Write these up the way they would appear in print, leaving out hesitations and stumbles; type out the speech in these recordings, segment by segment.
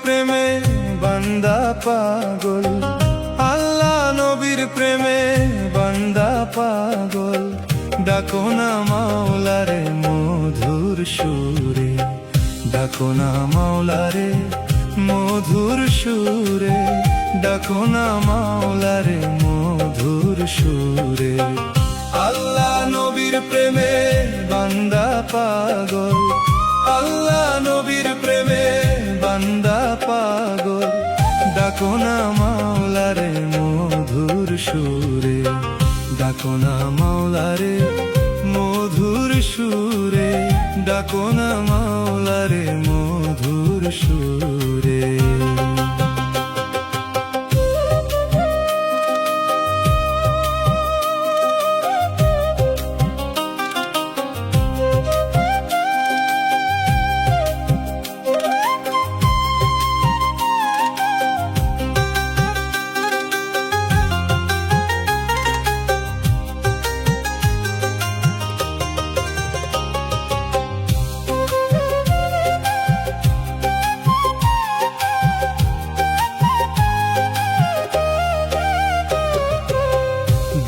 প্রেমে বান্দা পাগল, আল্লাহ নবীর প্রেমে বান্দা পাগল। ডাকো না মাওলারে মধুর সুরে, ডাকো না মাওলারে মধুর সুরে, ডাকো না মাওলারে মধুর সুরে। আল্লাহ নবীর প্রেমে বান্দা পাগল, আল্লাহ নবীর প্রেমে বান্দা পাগল। ডাকো না মাওলারে মধুর সুরে, ডাকো না মাওলারে মধুর সুরে, ডাকো না মাওলারে মধুর সুরে।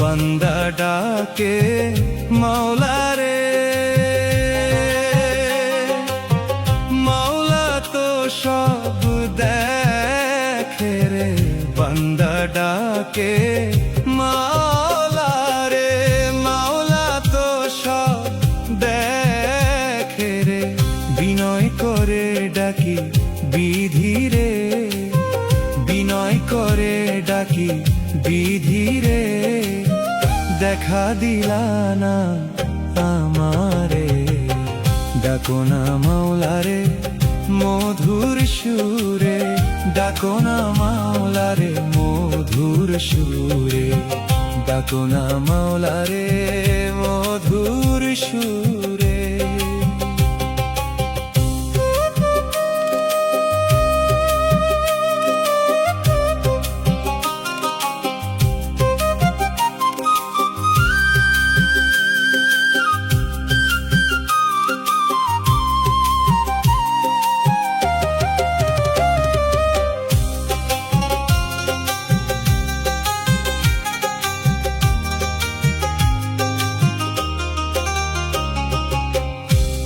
বান্দা ডাকে মাওলারে, মাওলা তো সব দেখে রে। বান্দা ডাকে মাওলারে, মাওলা তো সব দেখে রে। বিনয় করে ডাকি বিধি রে, বিনয় করে ডাকি বিধি রে। দেখা দিলা না আমারে, ডাকো না মাওলারে মধুর সুরে, ডাকো না মাওলারে মধুর সুরে, ডাকো না মাওলারে মধুর সুরে।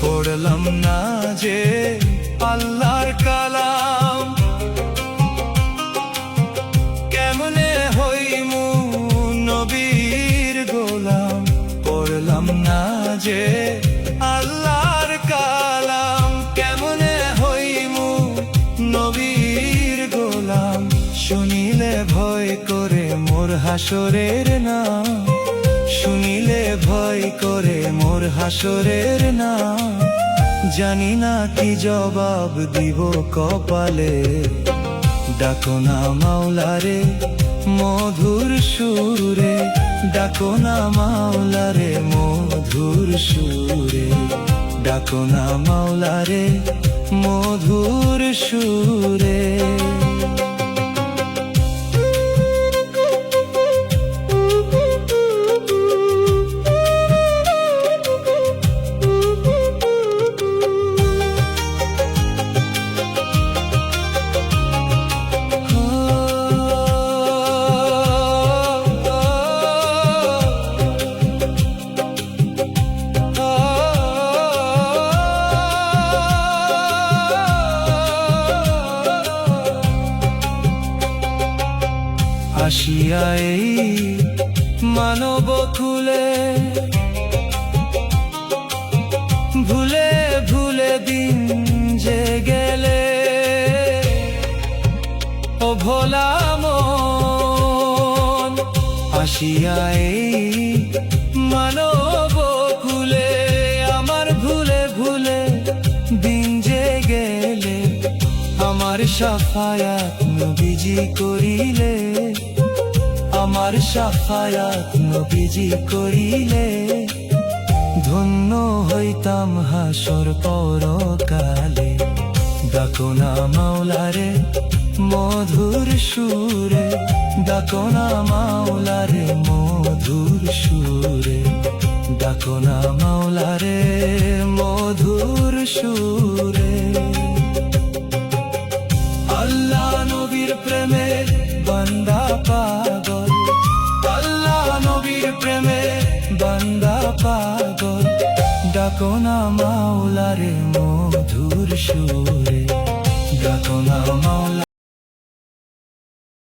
পড়লাম না যে আল্লাহর কালাম, কেমনে হইমু নবীর গোলাম। পড়লাম না যে আল্লাহর কালাম, কেমনে হইমু নবীর গোলাম। শুনিলে ভয় করে মোর হাসরের নাম, শুনিলে ভয় করে মোর হাসরের নাম। জানি না কি জবাব দিব কপালে, ডাকো না মাওলারে মধুর সুরে, ডাকো না মাওলারে মধুর সুরে, ডাকো না মাওলারে মধুর সুরে। আসিয়া এই মানব খুলে, ভুলে ভুলে দিন যে গেলে। ও ভোলা মন আসিয়া এই মানব খুলে, আমার ভুলে ভুলে দিন যে গেলে। আমার সাফায়াত নবীজি করিলে, আমার সাফায়াত নবীজি করিলে। ধন্য হইতাম হাসর পরকালে, ডাকো না মাওলারে মধুর সুরে, ডাকো না মাওলারে মধুর সুরে, ডাকো না মাওলারে মধুর সুরে। আল্লাহ নবীর প্রেমে বান্দা পাগল, আল্লাহ নবীর প্রেমে বান্দা পাগল। ডাকো না মাওলারে মধুর সুরে, ডাকো না